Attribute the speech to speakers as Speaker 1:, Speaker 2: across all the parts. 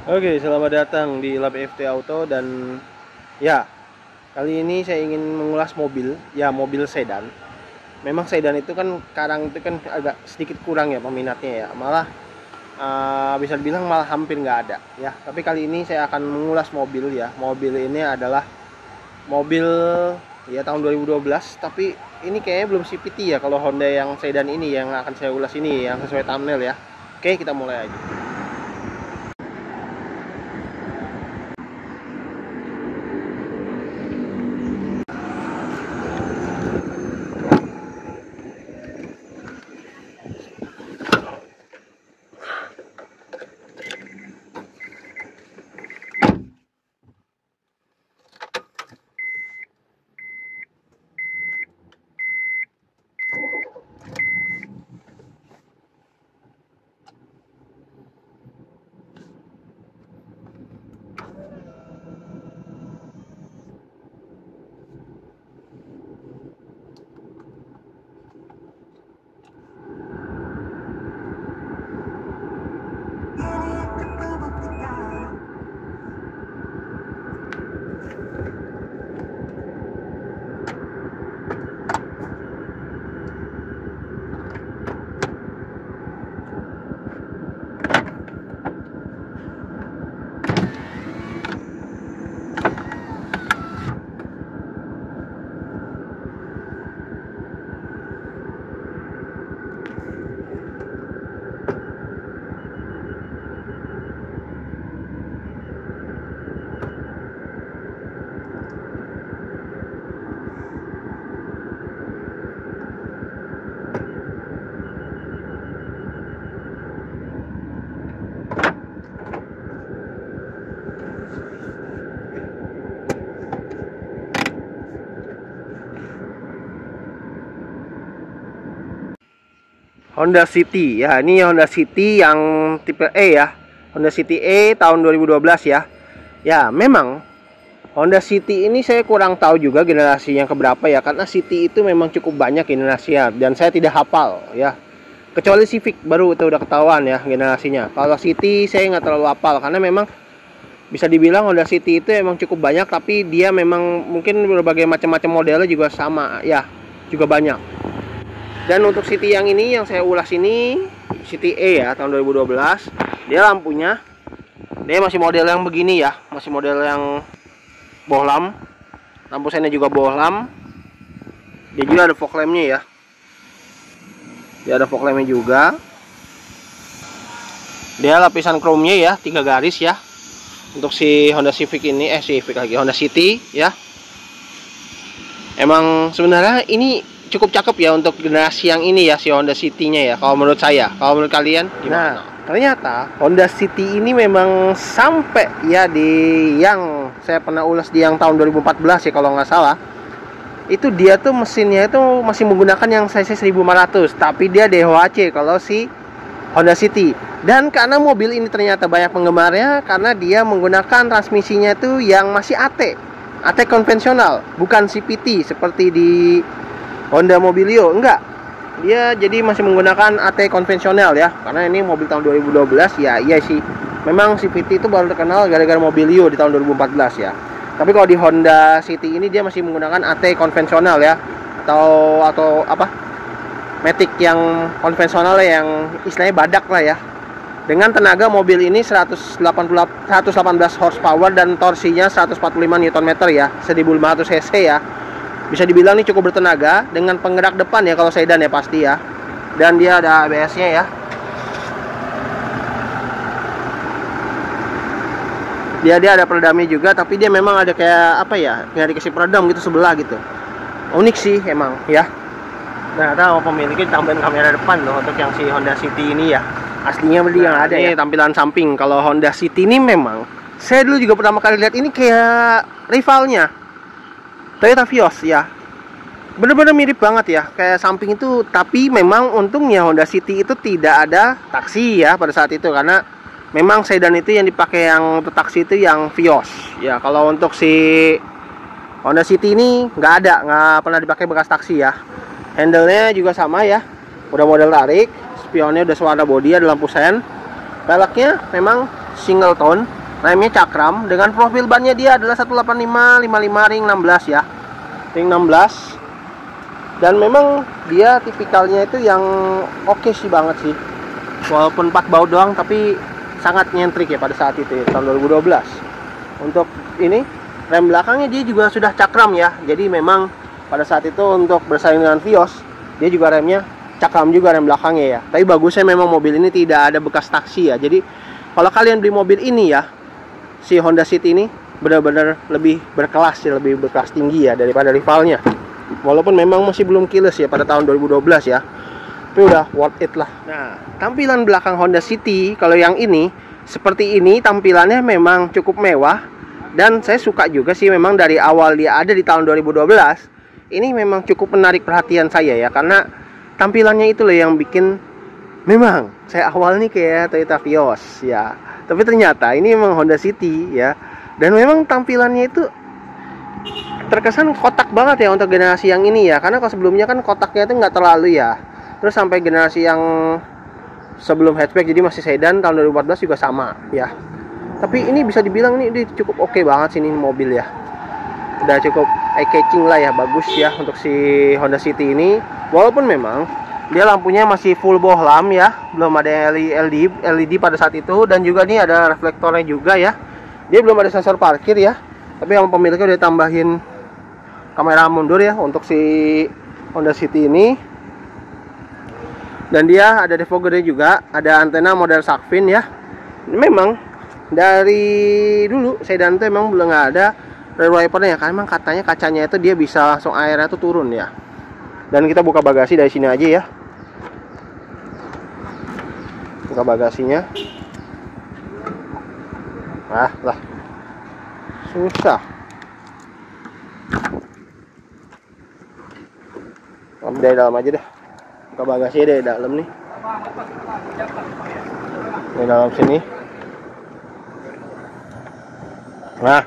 Speaker 1: Oke, selamat datang di Lab FT Auto dan ya, kali ini saya ingin mengulas mobil, ya mobil sedan. Memang sedan itu kan sekarang itu kan agak sedikit kurang ya peminatnya ya, malah bisa dibilang malah hampir nggak ada ya. Tapi kali ini saya akan mengulas mobil ya. Mobil ini adalah mobil ya tahun 2012, tapi ini kayaknya belum CVT ya kalau Honda yang sedan ini yang akan saya ulas ini yang sesuai thumbnail ya. Oke, kita mulai aja. Honda City ya, ini Honda City yang tipe E ya, Honda City E tahun 2012 ya. Ya memang Honda City ini saya kurang tahu juga generasi yang keberapa ya, karena City itu memang cukup banyak generasinya dan saya tidak hafal ya, kecuali Civic baru itu udah ketahuan ya generasinya. Kalau City saya nggak terlalu hafal karena memang bisa dibilang Honda City itu emang cukup banyak, tapi dia memang mungkin berbagai macam-macam modelnya juga sama ya, juga banyak. Dan untuk City yang ini yang saya ulas ini City E ya tahun 2012. Dia lampunya dia masih model yang begini ya, masih model yang bohlam. Lampu sennya juga bohlam. Dia juga ada fog lampnya ya. Dia ada fog lampnya juga. Dia lapisan chrome-nya ya, 3 garis ya. Untuk si Honda Civic ini Civic lagi, Honda City ya. Emang sebenarnya ini cukup cakep ya untuk generasi yang ini ya, si Honda City-nya ya, kalau menurut saya. Kalau menurut kalian gimana? Nah, ternyata Honda City ini memang sampai ya di yang saya pernah ulas di yang tahun 2014 ya kalau nggak salah. Itu dia tuh mesinnya itu masih menggunakan yang cc 1500, tapi dia DHC kalau si Honda City. Dan karena mobil ini ternyata banyak penggemarnya karena dia menggunakan transmisinya itu yang masih AT konvensional, bukan CVT seperti di Honda Mobilio, enggak. Dia jadi masih menggunakan AT konvensional ya. Karena ini mobil tahun 2012 ya, iya sih. Memang CVT itu baru terkenal gara-gara Mobilio di tahun 2014 ya. Tapi kalau di Honda City ini dia masih menggunakan AT konvensional ya. Atau apa? Matic yang konvensional yang istilahnya badak lah ya. Dengan tenaga mobil ini 118 horsepower dan torsinya 145 Nm ya, 1500 cc ya. Bisa dibilang ini cukup bertenaga dengan penggerak depan ya kalau sedan ya pasti ya. Dan dia ada ABS-nya ya. Dia ada peredamnya juga, tapi dia memang ada kayak apa ya? Kayak dikasih peredam gitu sebelah gitu. Unik sih emang ya. Nah, tahu pemiliknya tambahin kamera depan loh untuk yang si Honda City ini ya. Aslinya beli yang ada ya. Tampilan samping kalau Honda City ini memang saya dulu juga pertama kali lihat ini kayak rivalnya Toyota Vios ya, bener-bener mirip banget ya kayak samping itu. Tapi memang untungnya Honda City itu tidak ada taksi ya pada saat itu, karena memang sedan itu yang dipakai yang untuk taksi itu yang Vios ya. Kalau untuk si Honda City ini nggak pernah dipakai bekas taksi ya. Handle-nya juga sama ya, udah model tarik. Spionnya udah warna body, ada lampu sen. Peleknya memang single tone Remnya cakram, dengan profil bannya dia adalah 185 55 ring 16 ya. Ring 16. Dan memang dia tipikalnya itu yang oke sih banget sih. Walaupun 4 baut doang tapi sangat nyentrik ya pada saat itu ya, tahun 2012. Untuk ini rem belakangnya dia juga sudah cakram ya. Jadi memang pada saat itu untuk bersaing dengan Vios, dia juga remnya cakram juga rem belakangnya ya. Tapi bagusnya memang mobil ini tidak ada bekas taksi ya. Jadi kalau kalian beli mobil ini ya, si Honda City ini benar-benar lebih berkelas ya, lebih berkelas tinggi ya daripada rivalnya. Walaupun memang masih belum keyless ya pada tahun 2012 ya, tapi udah worth it lah. Nah, tampilan belakang Honda City kalau yang ini seperti ini, tampilannya memang cukup mewah. Dan saya suka juga sih memang dari awal dia ada di tahun 2012, ini memang cukup menarik perhatian saya ya, karena tampilannya itu loh yang bikin memang saya awal nih kayak Toyota Vios ya, tapi ternyata ini memang Honda City ya. Dan memang tampilannya itu terkesan kotak banget ya untuk generasi yang ini ya, karena kalau sebelumnya kan kotaknya itu nggak terlalu ya. Terus sampai generasi yang sebelum hatchback jadi masih sedan tahun 2014 juga sama ya. Tapi ini bisa dibilang ini cukup oke banget sih ini mobil ya. Udah cukup eye catching lah ya, bagus ya untuk si Honda City ini. Walaupun memang dia lampunya masih full bohlam ya, belum ada LED pada saat itu. Dan juga nih ada reflektornya juga ya. Dia belum ada sensor parkir ya, tapi yang pemiliknya udah tambahin kamera mundur ya untuk si Honda City ini. Dan dia ada defoggernya juga, ada antena model shark fin ya. Memang dari dulu sedan itu memang belum ada rear wipernya, karena memang katanya kacanya itu dia bisa langsung airnya tuh turun ya. Dan kita buka bagasi dari sini aja ya. Buka bagasinya. Lah susah. Ambil dari dalam aja deh. Buka bagasinya dari dalam nih. Dari dalam sini. Nah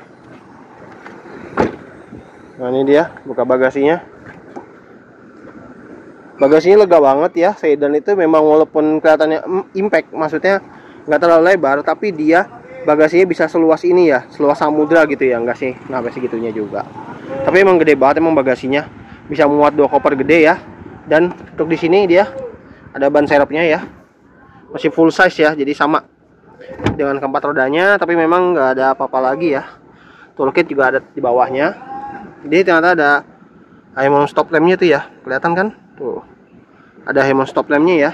Speaker 1: ini dia buka bagasinya. Bagasinya lega banget ya. Sedan itu memang walaupun kelihatannya impact, maksudnya nggak terlalu lebar, tapi dia bagasinya bisa seluas ini ya, seluas samudra gitu ya, enggak sih, nggak sampai segitunya juga. Tapi emang gede banget emang bagasinya, bisa muat 2 koper gede ya. Dan untuk di sini dia ada ban serepnya ya, masih full size ya, jadi sama dengan keempat rodanya, tapi memang nggak ada apa-apa lagi ya. Toolkit juga ada di bawahnya. Jadi ternyata ada Hemon stop lampnya tuh ya, kelihatan kan? Tuh, ada Hemon stop lampnya ya.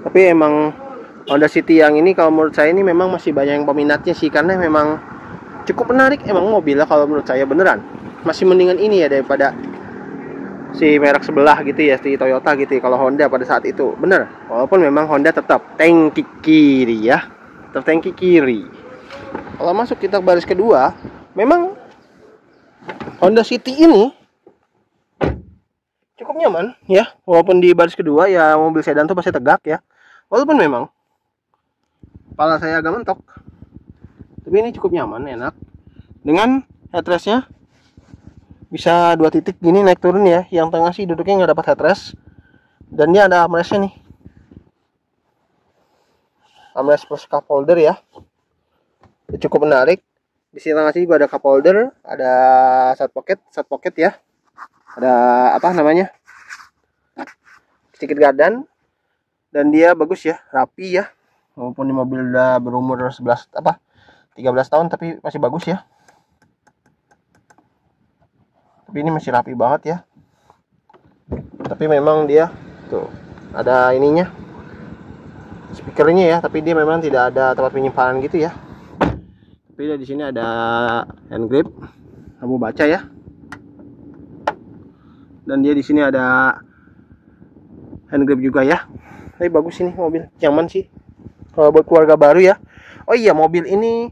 Speaker 1: Tapi emang Honda City yang ini kalau menurut saya ini memang masih banyak yang peminatnya sih, karena memang cukup menarik emang mobilnya kalau menurut saya beneran. Masih mendingan ini ya daripada si merek sebelah gitu ya, si Toyota gitu ya, kalau Honda pada saat itu bener. Walaupun memang Honda tetap tangki kiri ya, tetap tangki kiri. Kalau masuk kita baris kedua, memang Honda City ini cukup nyaman ya, walaupun di baris kedua ya mobil sedan tuh pasti tegak ya. Walaupun memang kepala saya agak mentok, tapi ini cukup nyaman, enak. Dengan headrestnya bisa 2 titik gini naik turun ya. Yang tengah sih duduknya nggak dapat headrest. Dan dia ada armrestnya nih, armrest plus cup holder ya, cukup menarik. Di sini tengah sih juga ada cup holder, ada side pocket ya, ada apa namanya, sedikit gardan. Dan dia bagus ya, rapi ya. Walaupun di mobil udah berumur 13 tahun, tapi masih bagus ya. Tapi ini masih rapi banget ya. Tapi memang dia tuh ada ininya, speakernya ya, tapi dia memang tidak ada tempat penyimpanan gitu ya. Tapi di sini ada hand grip, kamu baca ya. Dan dia di sini ada hand grip juga ya. Tapi bagus ini mobil, nyaman sih kalau buat keluarga baru ya. Oh iya, mobil ini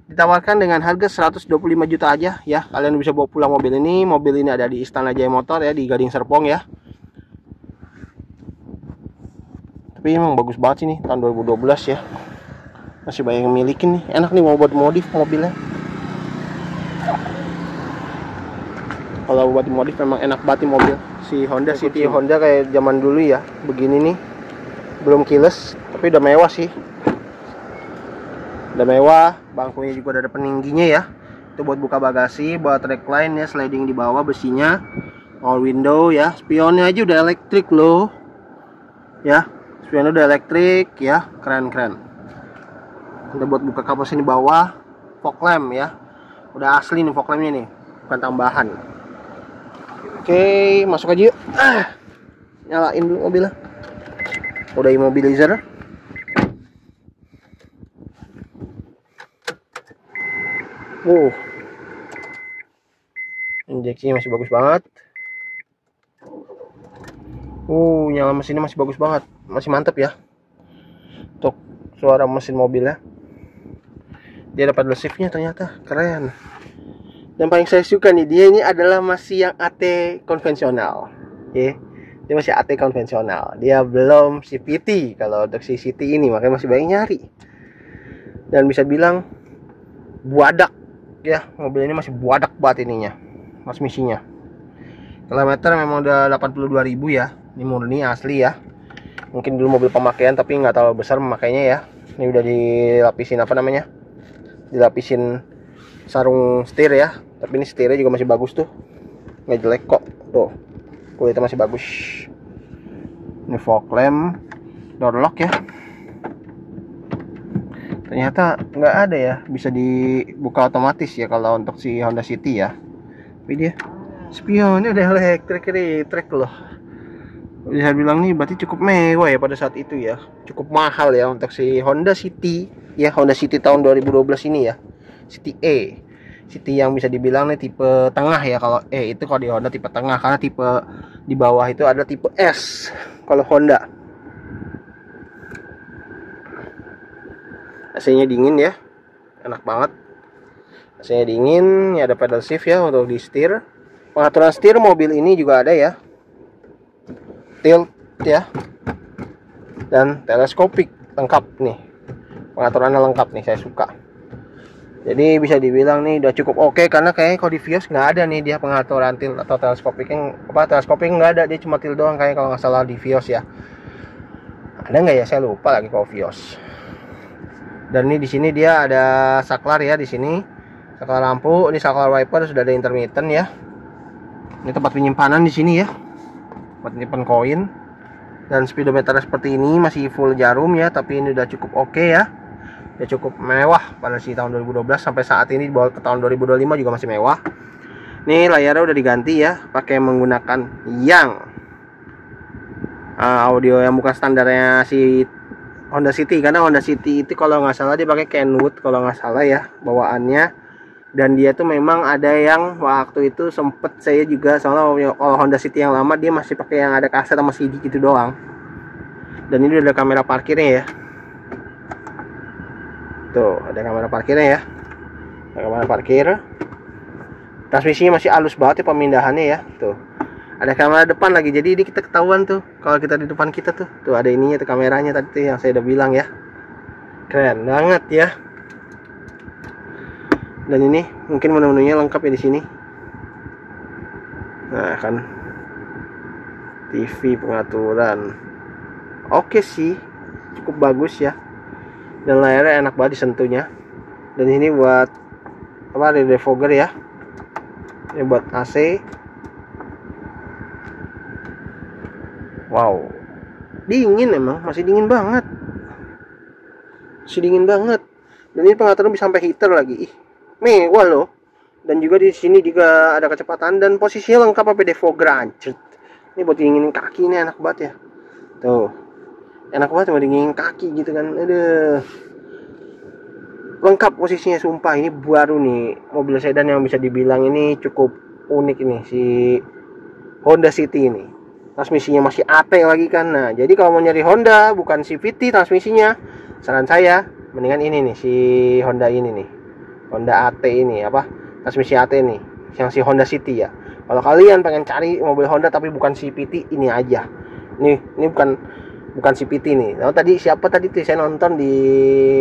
Speaker 1: ditawarkan dengan harga 125 juta aja ya. Kalian bisa bawa pulang mobil ini. Mobil ini ada di Istana Jaya Motor ya, di Gading Serpong ya. Tapi emang bagus banget sih nih, tahun 2012 ya. Masih banyak yang milikin nih. Enak nih mau buat modif mobilnya. Kalau buat modif memang enak banget nih mobil. Si Honda City Honda kayak zaman dulu ya. Begini nih. Belum keyless, tapi udah mewah sih. Udah mewah, bangkunya juga ada peningginya ya. Itu buat buka bagasi, buat recline ya, sliding di bawah besinya. All window ya, spionnya aja udah elektrik loh. Ya, spionnya udah elektrik ya, keren-keren. Udah buat buka kapas ini bawah, fog lamp ya. Udah asli nih fog lampnya nih, bukan tambahan. Oke, masuk aja yuk. Nyalain dulu mobilnya. Udah immobilizer. Injeksinya masih bagus banget. Nyala mesinnya masih bagus banget, masih mantep ya. Untuk suara mesin mobilnya, dia ada paddle shiftnya ternyata, keren. Dan paling saya suka nih, dia ini adalah masih yang AT konvensional, ya. Dia masih AT konvensional, dia belum CVT. Kalau untuk si City ini makanya masih banyak nyari. Dan bisa bilang buadak ya, mobil ini masih buadak banget ininya, transmisinya. Kilometer memang udah 82.000 ya. Ini murni asli ya. Mungkin dulu mobil pemakaian tapi nggak terlalu besar memakainya ya. Ini udah dilapisin apa namanya, dilapisin sarung setir ya. Tapi ini setirnya juga masih bagus tuh, nggak jelek kok. Tuh, kulitnya masih bagus. Ini fog lamp, door lock ya. Ternyata nggak ada ya, bisa dibuka otomatis ya kalau untuk si Honda City ya. Tapi dia spionnya udah elektrik loh. Bisa bilang nih berarti cukup mewah ya pada saat itu ya. Cukup mahal ya untuk si Honda City ya, Honda City tahun 2012 ini ya. City E. City yang bisa dibilang nih tipe tengah ya. Kalau E itu kalau di Honda tipe tengah, karena tipe di bawah itu ada tipe S kalau Honda. AC-nya dingin ya, enak banget. AC-nya dingin, ya ada pedal shift ya untuk di setir. Pengaturan setir mobil ini juga ada ya, tilt ya, dan teleskopik lengkap nih. Pengaturannya lengkap nih, saya suka. Jadi bisa dibilang nih udah cukup oke, karena kayaknya kalau di Vios nggak ada nih dia pengaturan tilt atau teleskopiknya. Teleskopik nggak ada, dia cuma tilt doang kayak kalau nggak salah di Vios ya. Ada nggak ya, saya lupa lagi kalau Vios. Dan ini di sini dia ada saklar ya, di sini saklar lampu, ini saklar wiper, sudah ada intermittent ya. Ini tempat penyimpanan di sini ya, buat nyimpan koin. Dan speedometer seperti ini masih full jarum ya, tapi ini udah cukup oke ya. Ya cukup mewah pada si tahun 2012 sampai saat ini, dibawa ke tahun 2025 juga masih mewah. Ini layarnya udah diganti ya, pakai menggunakan yang audio yang bukan standarnya si Honda City, karena Honda City itu kalau nggak salah dia pakai Kenwood kalau nggak salah ya bawaannya. Dan dia tuh memang ada yang waktu itu sempet saya juga, soalnya kalau Honda City yang lama dia masih pakai yang ada kaset sama CD gitu doang. Dan ini udah ada kamera parkirnya ya. Tuh ada kamera parkirnya ya, ada kamera parkir. Transmisinya masih halus banget ya pemindahannya ya. Tuh ada kamera depan lagi, jadi ini kita ketahuan tuh kalau kita di depan kita tuh. Tuh ada ininya tuh, kameranya tadi tuh yang saya udah bilang ya. Keren banget ya. Dan ini mungkin menu-menunya lengkap ya di sini. Nah kan, TV pengaturan. Oke sih, cukup bagus ya. Dan layarnya enak banget disentuhnya. Dan ini buat apa, ada defogger ya. Ini buat AC. Wow, dingin emang, masih dingin banget. Masih dingin banget. Dan ini pengaturan bisa sampai heater lagi. Mewah loh. Dan juga di sini juga ada kecepatan dan posisinya lengkap, apa defogger anjir. Ini buat dinginin kaki, ini enak banget ya. Tuh. Enak banget mau dinginin kaki gitu kan. Aduh. Lengkap posisinya sumpah. Ini baru nih mobil sedan yang bisa dibilang ini cukup unik ini, si Honda City ini. Transmisinya masih AT lagi kan. Nah, jadi kalau mau nyari Honda bukan CVT transmisinya, saran saya mendingan ini nih, si Honda ini nih. Honda AT ini apa? Transmisi AT nih, yang si Honda City ya. Kalau kalian pengen cari mobil Honda tapi bukan CVT, ini aja. Ini bukan CVT nih. Lalu tadi siapa tadi tuh saya nonton di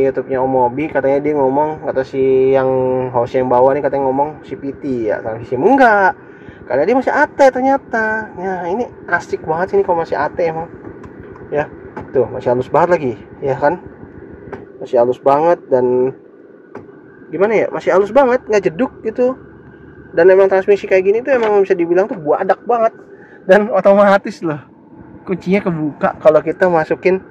Speaker 1: YouTube-nya Om Mobi, katanya dia ngomong, kata si yang host yang bawa nih katanya ngomong CVT ya, transmisi enggak. Karena dia masih AT ternyata. Ya ini asik banget ini kalau masih AT emang. Ya, tuh masih halus banget lagi, ya kan? Masih halus banget dan gimana ya, masih halus banget, nggak jeduk gitu. Dan emang transmisi kayak gini tuh emang bisa dibilang tuh buadak banget. Dan otomatis loh, kuncinya kebuka kalau kita masukin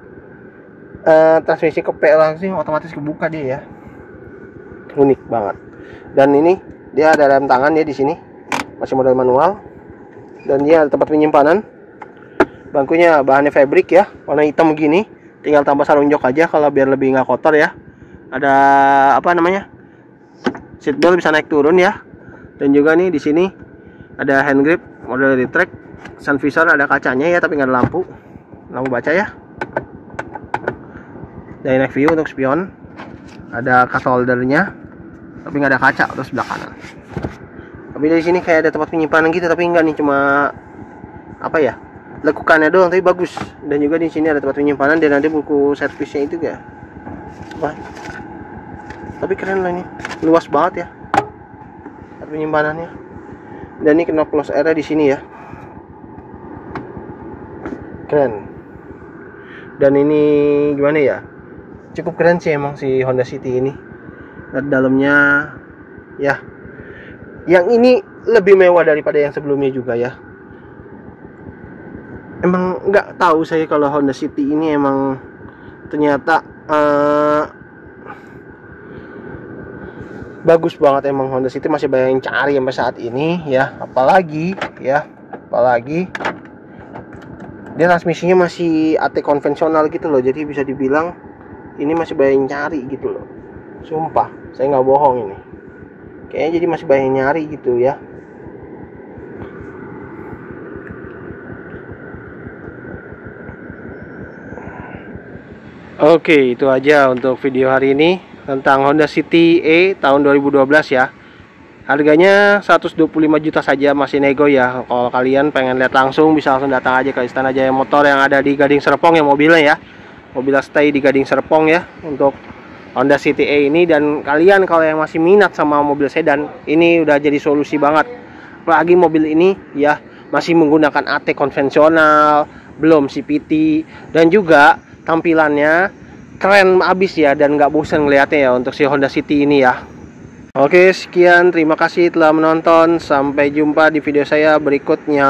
Speaker 1: transmisi ke P langsung, otomatis kebuka dia ya. Unik banget. Dan ini dia ada rem tangan ya di sini, masih model manual. Dan dia ada tempat penyimpanan. Bangkunya bahannya fabric ya, warna hitam begini. Tinggal tambah sarung jok aja kalau biar lebih nggak kotor ya. Ada apa namanya, seat belt bisa naik turun ya. Dan juga nih di sini ada hand grip model retract, sun visor ada kacanya ya tapi nggak ada lampu baca ya. Dynamic view untuk spion, ada cup holdernya tapi nggak ada kaca terus sebelah kanan. Tapi dari sini kayak ada tempat penyimpanan gitu tapi enggak nih, cuma apa ya, lekukannya doang tapi bagus. Dan juga di sini ada tempat penyimpanan dan ada buku servisnya itu ya. Wah, tapi keren lah ini, luas banget ya penyimpanannya. Dan ini knob close air di sini ya, keren. Dan ini gimana ya, cukup keren sih emang si Honda City ini. Dan dalamnya ya, yang ini lebih mewah daripada yang sebelumnya juga ya. Emang nggak tahu saya kalau Honda City ini emang ternyata bagus banget. Emang Honda City masih banyak yang cari sampai saat ini ya. Apalagi dia transmisinya masih AT konvensional gitu loh. Jadi bisa dibilang ini masih banyak yang cari gitu loh. Sumpah, saya nggak bohong ini. Kayaknya jadi masih banyak yang nyari gitu ya. Oke, itu aja untuk video hari ini tentang Honda City E tahun 2012 ya. Harganya 125 juta saja, masih nego ya. Kalau kalian pengen lihat langsung bisa langsung datang aja ke Istana Jaya Motor yang ada di Gading Serpong ya, mobilnya ya. Mobilnya stay di Gading Serpong ya untuk Honda City E ini. Dan kalian kalau yang masih minat sama mobil sedan, ini udah jadi solusi banget. Apalagi mobil ini ya masih menggunakan AT konvensional, belum CVT, dan juga tampilannya keren abis ya, dan nggak bosan ngeliatnya ya untuk si Honda City ini ya. Oke, sekian, terima kasih telah menonton, sampai jumpa di video saya berikutnya.